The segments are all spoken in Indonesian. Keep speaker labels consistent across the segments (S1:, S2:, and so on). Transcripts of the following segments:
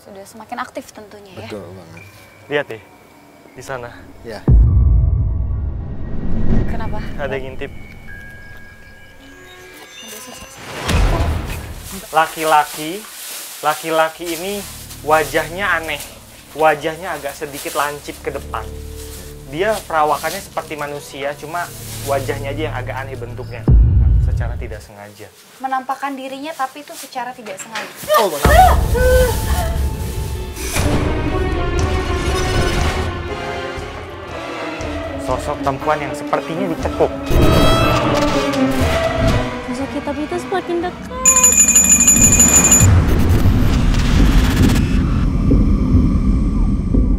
S1: Sudah semakin aktif tentunya ya.
S2: Betul banget.
S3: Lihat deh, di sana.
S2: Ya.
S1: Kenapa?
S3: Ada yang ngintip.
S1: Ada sosok.
S3: Laki-laki ini wajahnya aneh. Wajahnya agak sedikit lancip ke depan. Dia perawakannya seperti manusia, cuma wajahnya aja yang agak aneh bentuknya. Secara tidak sengaja.
S1: Menampakkan dirinya tapi itu secara tidak sengaja.
S2: Oh, benar.
S3: Sosok perempuan yang sepertinya dicekuk.
S4: Sosok hitam itu semakin dekat.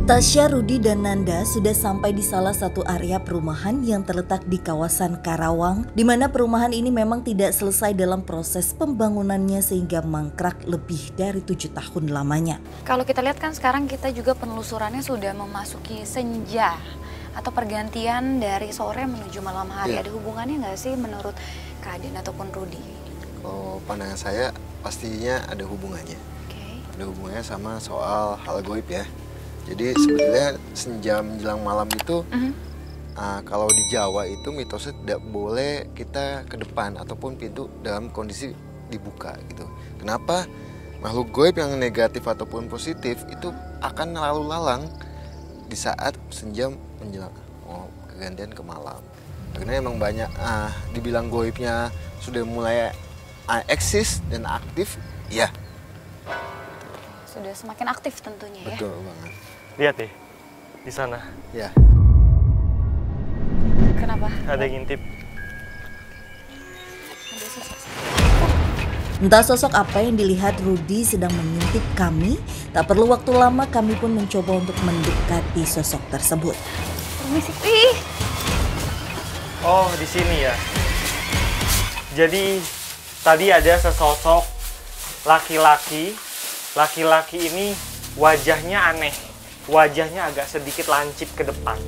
S5: Tasya, Rudi, dan Nanda sudah sampai di salah satu area perumahan yang terletak di kawasan Karawang, di mana perumahan ini memang tidak selesai dalam proses pembangunannya sehingga mangkrak lebih dari 7 tahun lamanya.
S1: Kalau kita lihat kan sekarang kita juga penelusurannya sudah memasuki senja atau pergantian dari sore menuju malam hari.
S2: Iya.
S1: Ada hubungannya nggak sih menurut Kak Aden ataupun Rudi?
S2: Kalau pandangan saya pastinya ada hubungannya.
S1: Oke.
S2: Ada hubungannya sama soal hal goib ya. Jadi sebetulnya senja menjelang malam itu kalau di Jawa itu mitosnya tidak boleh kita ke depan ataupun pintu dalam kondisi dibuka gitu. Kenapa? Makhluk goib yang negatif ataupun positif itu akan lalu lalang di saat senja menjelang kegantian ke malam. Karena emang banyak dibilang goibnya sudah mulai eksis dan aktif, ya.
S1: Sudah semakin aktif tentunya ya.
S2: Betul banget.
S3: Lihat deh, di sana.
S2: Ya.
S1: Kenapa?
S3: Ada yang ngintip.
S1: Ada sosok.
S5: Entah sosok apa yang dilihat Rudi sedang mengintip kami, tak perlu waktu lama kami pun mencoba untuk mendekati sosok tersebut.
S1: Permisi. Ih,
S3: Oh, di sini ya. Jadi tadi ada sesosok laki-laki. Laki-laki ini wajahnya aneh. Wajahnya agak sedikit lancip ke depan.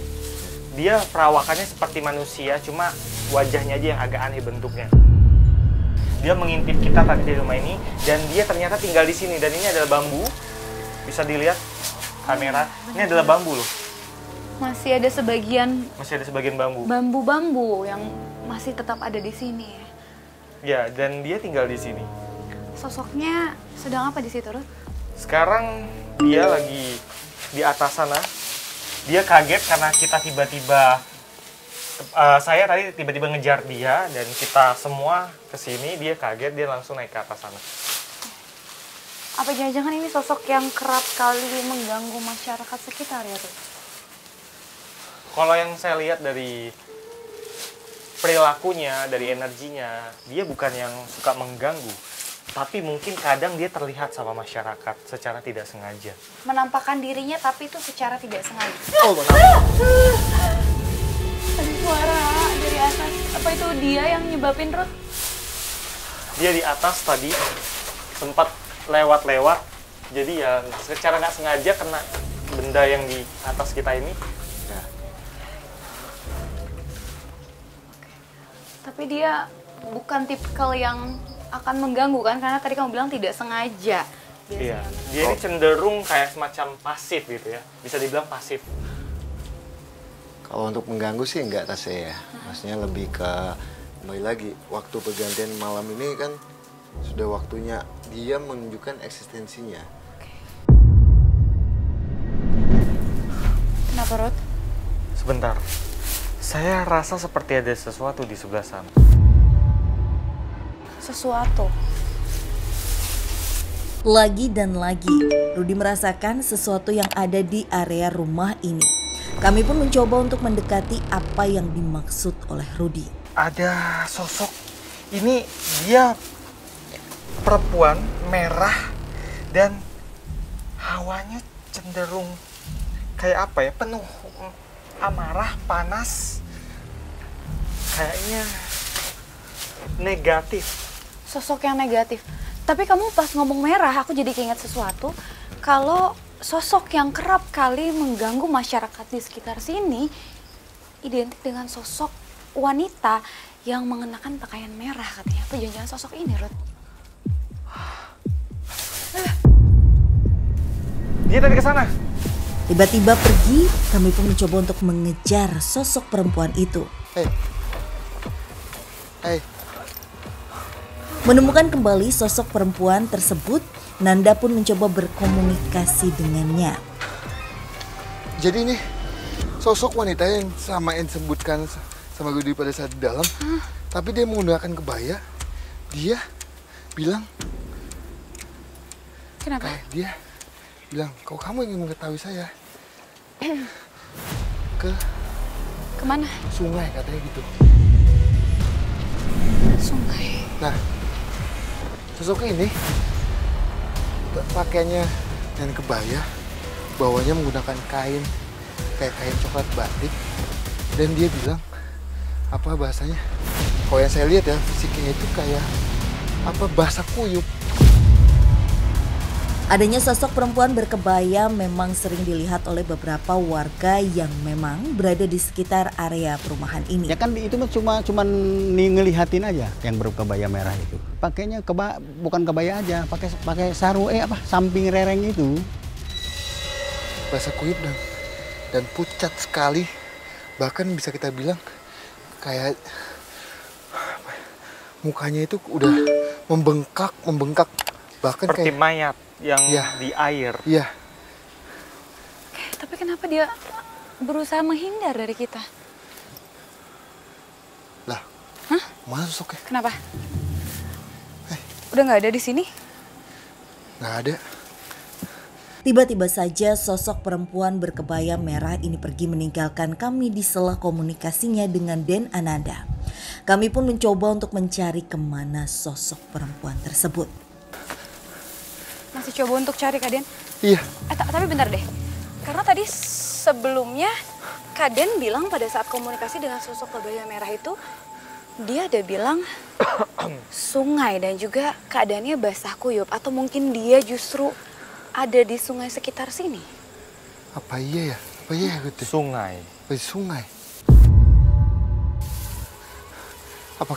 S3: Dia perawakannya seperti manusia, cuma wajahnya aja yang agak aneh bentuknya. Dia mengintip kita tadi di rumah ini, dan dia ternyata tinggal di sini. Dan ini adalah bambu. Bisa dilihat kamera. Ini adalah bambu loh.
S1: masih ada sebagian
S3: Masih ada sebagian bambu.
S1: bambu-bambu yang masih tetap ada di sini ya.
S3: Ya, dan dia tinggal di sini.
S1: Sosoknya sedang apa di situ, Ruth?
S3: Sekarang dia lagi di atas sana. Dia kaget karena kita tiba-tiba, saya tadi tiba-tiba ngejar dia dan kita semua kesini. Dia kaget, dia langsung naik ke atas sana.
S1: Apa jangan-jangan ini sosok yang kerap kali mengganggu masyarakat sekitar ya, Ruth?
S3: Kalau yang saya lihat dari perilakunya, dari energinya, dia bukan yang suka mengganggu. Tapi mungkin kadang dia terlihat sama masyarakat secara tidak sengaja.
S1: Menampakkan dirinya tapi itu secara tidak sengaja.
S2: Oh, benar.
S1: Ada suara dari atas. Apa itu dia yang nyebabin, Ruth?
S3: Dia di atas tadi sempat lewat-lewat. Jadi ya secara nggak sengaja kena benda yang di atas kita ini.
S2: Ya.
S1: Tapi dia bukan tipikal yang akan mengganggu kan? Karena tadi kamu bilang tidak sengaja.
S3: Iya,
S1: Biasanya.
S3: dia ini cenderung kayak semacam pasif gitu ya. Bisa dibilang pasif.
S2: Kalau untuk mengganggu sih enggak Tasya ya. Maksudnya lebih ke kembali lagi waktu pergantian malam ini kan sudah waktunya dia menunjukkan eksistensinya.
S1: Kenapa, Ruth?
S3: Sebentar. Saya rasa seperti ada sesuatu di sebelah sana.
S1: Sesuatu.
S5: Lagi dan lagi, Rudi merasakan sesuatu yang ada di area rumah ini. Kami pun mencoba untuk mendekati apa yang dimaksud oleh Rudi.
S3: Ada sosok, ini dia perempuan merah dan hawanya cenderung kayak apa ya, penuh amarah, panas, kayaknya negatif.
S1: Sosok yang negatif. Tapi kamu pas ngomong merah, aku jadi keinget sesuatu. Kalau sosok yang kerap kali mengganggu masyarakat di sekitar sini identik dengan sosok wanita yang mengenakan pakaian merah katanya. Apa jangan-jangan sosok ini, Ruth?
S3: Dia tadi ke sana.
S5: Tiba-tiba pergi, kami pun mencoba untuk mengejar sosok perempuan itu.
S2: Hei. Hei.
S5: Menemukan kembali sosok perempuan tersebut, Nanda pun mencoba berkomunikasi dengannya.
S2: Jadi ini sosok wanita yang sama yang disebutkan sama gue pada saat di dalam. Tapi dia menggunakan kebaya. Dia bilang,
S1: Kenapa?
S2: kayak dia bilang, kalau kamu ingin mengetahui saya, ke
S1: Kemana?
S2: sungai katanya gitu.
S1: Sungai.
S2: Nah, sosok ini pakaiannya dan kebaya, bawahnya menggunakan kain, kayak kain coklat batik. Dan dia bilang, apa bahasanya? Kalau yang saya lihat ya, fisiknya itu kayak apa, bahasa kuyup.
S5: Adanya sosok perempuan berkebaya memang sering dilihat oleh beberapa warga yang memang berada di sekitar area perumahan ini.
S6: Ya kan itu cuma ngelihatin aja yang berkebaya merah itu. Pakainya bukan kebaya aja, pakai sarung samping rereng itu.
S2: Bahasa kuyup dan pucat sekali. Bahkan bisa kita bilang kayak apa ya, mukanya itu udah membengkak. Bahkan
S3: Seperti
S2: kayak
S3: mayat yang
S2: Iya.
S3: di air.
S2: iya.
S1: Tapi kenapa dia berusaha menghindar dari kita?
S2: Lah, mana sosoknya?
S1: Kenapa? Udah nggak ada di sini?
S2: Nggak ada.
S5: Tiba-tiba saja sosok perempuan berkebaya merah ini pergi meninggalkan kami di sela komunikasinya dengan Den Ananda. Kami pun mencoba untuk mencari kemana sosok perempuan tersebut.
S1: Masih coba untuk cari Kak Den?
S2: Iya.
S1: Tapi bentar deh. Karena tadi sebelumnya Kak Den bilang pada saat komunikasi dengan sosok kebaya merah itu, dia ada bilang sungai dan juga keadaannya basah kuyup. Atau mungkin dia justru ada di sungai sekitar sini.
S2: Apa iya ya? Apa iya ya gitu?
S3: Sungai.
S2: Di sungai. Apa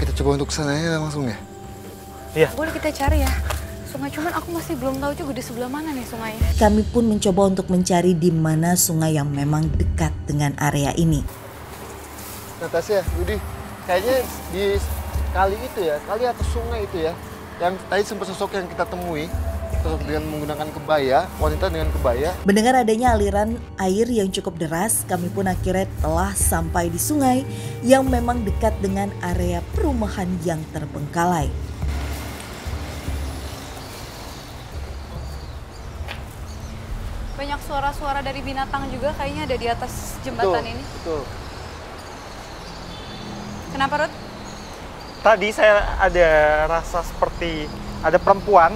S2: kita coba untuk sananya langsung ya?
S3: Iya.
S1: Boleh kita cari ya. Sungai, cuman aku masih belum tahu juga di sebelah mana nih sungainya.
S5: Kami pun mencoba untuk mencari di mana sungai yang memang dekat dengan area ini.
S2: Natasha, Budi, kayaknya di kali itu ya, kali atau sungai itu ya, yang tadi sempat sosok yang kita temui, sosok dengan menggunakan kebaya, wanita dengan kebaya.
S5: Mendengar adanya aliran air yang cukup deras, kami pun akhirnya telah sampai di sungai yang memang dekat dengan area perumahan yang terbengkalai.
S1: Banyak suara-suara dari binatang juga kayaknya ada di atas jembatan ini.
S2: Betul.
S1: Kenapa, Ruth?
S3: Tadi saya ada rasa seperti ada perempuan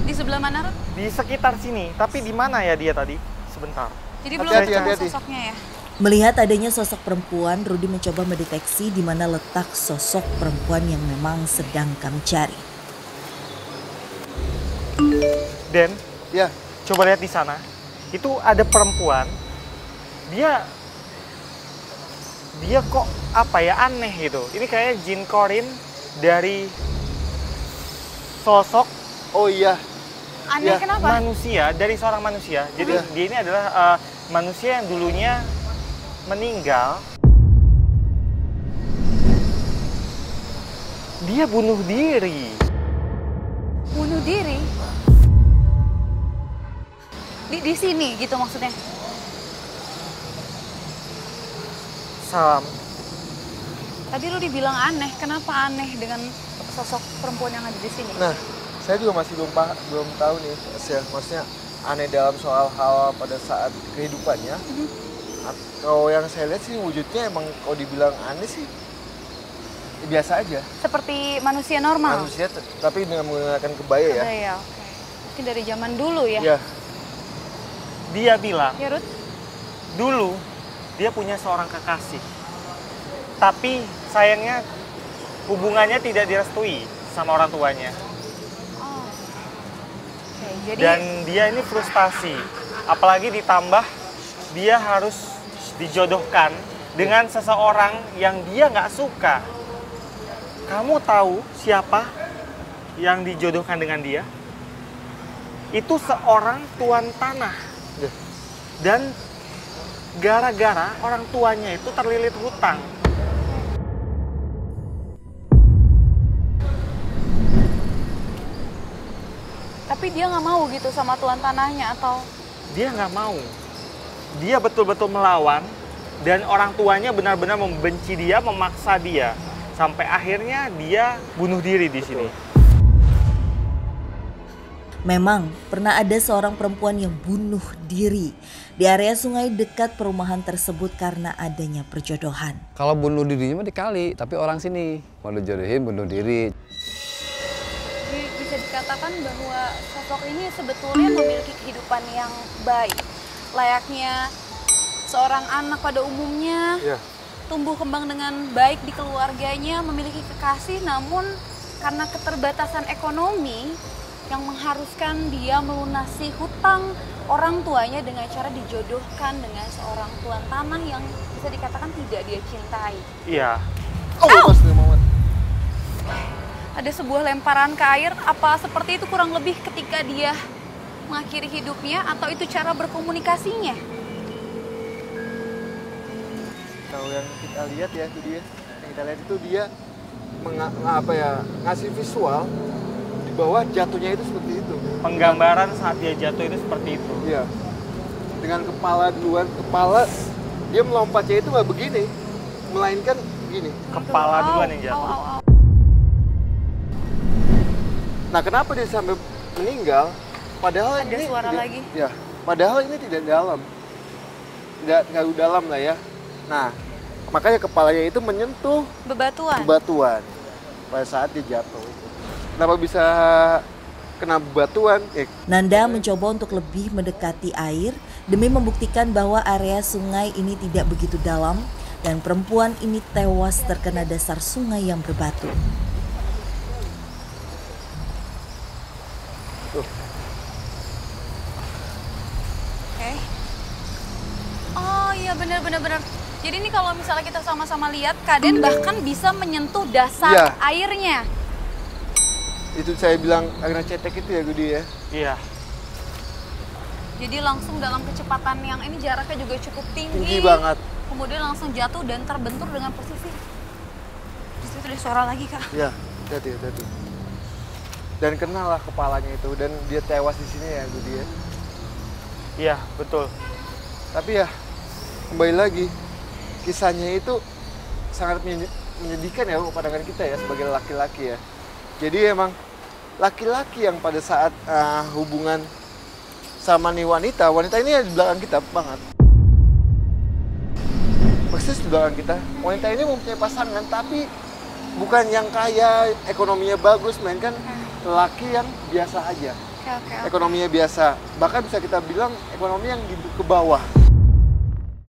S1: Di sebelah mana, Ruth?
S3: di sekitar sini. Tapi di mana ya dia tadi? Sebentar.
S1: Jadi belum
S2: Hati-hati,
S1: ketemu
S2: hati-hati.
S1: sosoknya ya?
S5: Melihat adanya sosok perempuan, Rudi mencoba mendeteksi di mana letak sosok perempuan yang memang sedang kami cari.
S3: Den,
S2: Ya,
S3: coba lihat di sana. Itu ada perempuan. Dia kok apa ya, aneh gitu. Ini kayak Jin Korin dari sosok
S2: oh iya.
S1: Aneh
S2: Ya,
S1: kenapa?
S3: manusia, dari seorang manusia. Jadi dia ini adalah manusia yang dulunya meninggal. Dia bunuh diri.
S1: Bunuh diri? Di sini gitu maksudnya?
S3: Salam.
S1: Tadi lu dibilang aneh, kenapa aneh dengan sosok perempuan yang ada di sini?
S2: Nah, saya juga masih belum tahu nih, maksudnya aneh dalam soal hal pada saat kehidupannya. Kalau yang saya lihat sih wujudnya emang kalau dibilang aneh sih biasa aja.
S1: Seperti manusia normal?
S2: Manusia tapi dengan menggunakan kebaya ya.
S1: Ya, oke. Mungkin dari zaman dulu ya?
S2: Iya.
S3: Dia bilang,
S1: Ya, Ruth?
S3: dulu dia punya seorang kekasih. Tapi sayangnya hubungannya tidak direstui sama orang tuanya.
S1: Oh. Oke, jadi
S3: Dan dia ini frustasi. Apalagi ditambah dia harus dijodohkan dengan seseorang yang dia nggak suka. Kamu tahu siapa yang dijodohkan dengan dia? itu seorang tuan tanah. Dan gara-gara orang tuanya itu terlilit hutang.
S1: Tapi dia nggak mau gitu sama tuan tanahnya atau?
S3: Dia nggak mau. Dia betul-betul melawan dan orang tuanya benar-benar membenci dia, memaksa dia. Sampai akhirnya dia bunuh diri di sini.
S5: Memang pernah ada seorang perempuan yang bunuh diri di area sungai dekat perumahan tersebut karena adanya perjodohan.
S7: Kalau bunuh dirinya mah dikali, tapi orang sini mau dijodohin bunuh diri.
S1: Jadi bisa dikatakan bahwa sosok ini sebetulnya memiliki kehidupan yang baik. Layaknya seorang anak pada umumnya, tumbuh kembang dengan baik di keluarganya, memiliki kekasih, namun karena keterbatasan ekonomi yang mengharuskan dia melunasi hutang orang tuanya dengan cara dijodohkan dengan seorang tuan tanah yang bisa dikatakan tidak dia cintai.
S3: Iya.
S1: Ada sebuah lemparan ke air, apa seperti itu kurang lebih ketika dia mengakhiri hidupnya atau itu cara berkomunikasinya?
S2: Kalau yang kita lihat ya itu dia, yang kita lihat itu dia ngasih visual di bawah jatuhnya itu seperti itu.
S3: Penggambaran saat dia jatuh itu seperti itu.
S2: Iya. Dengan kepala duluan, kepala dia melompatnya itu nggak begini, melainkan begini.
S3: Kepala duluan yang jatuh.
S2: Nah, kenapa dia sampai meninggal? Padahal
S1: Ada
S2: ini
S1: suara
S2: tidak,
S1: lagi.
S2: Ya, padahal ini tidak dalam, tidak dalam lah ya. Nah, makanya kepalanya itu menyentuh bebatuan pada saat dia jatuh. Kenapa bisa kena bebatuan?
S5: Nanda mencoba untuk lebih mendekati air demi membuktikan bahwa area sungai ini tidak begitu dalam dan perempuan ini tewas terkena dasar sungai yang berbatu.
S1: Oke. Oh iya benar. Jadi ini kalau misalnya kita sama-sama lihat, Kaden bahkan bisa menyentuh dasar airnya.
S2: Itu saya bilang akhirnya cetek itu ya Gudi ya?
S3: Iya.
S1: Jadi langsung dalam kecepatan yang ini jaraknya juga cukup tinggi.
S2: Tinggi banget.
S1: Kemudian langsung jatuh dan terbentur dengan posisi. Di situ ada suara lagi, Kak.
S2: Iya, hati. Dan kenalah kepalanya itu dan dia tewas di sini ya Gudi ya?
S3: Iya, betul.
S2: Tapi ya kembali lagi kisahnya itu sangat menyedihkan ya pandangan kita ya sebagai laki-laki ya. Jadi emang laki-laki yang pada saat hubungan sama nih wanita ini di belakang kita banget. Persis di belakang kita. Wanita ini mempunyai pasangan tapi bukan yang kaya, ekonominya bagus, melainkan laki yang biasa aja.
S1: Oke.
S2: Ekonominya biasa. Bahkan bisa kita bilang ekonomi yang ke bawah.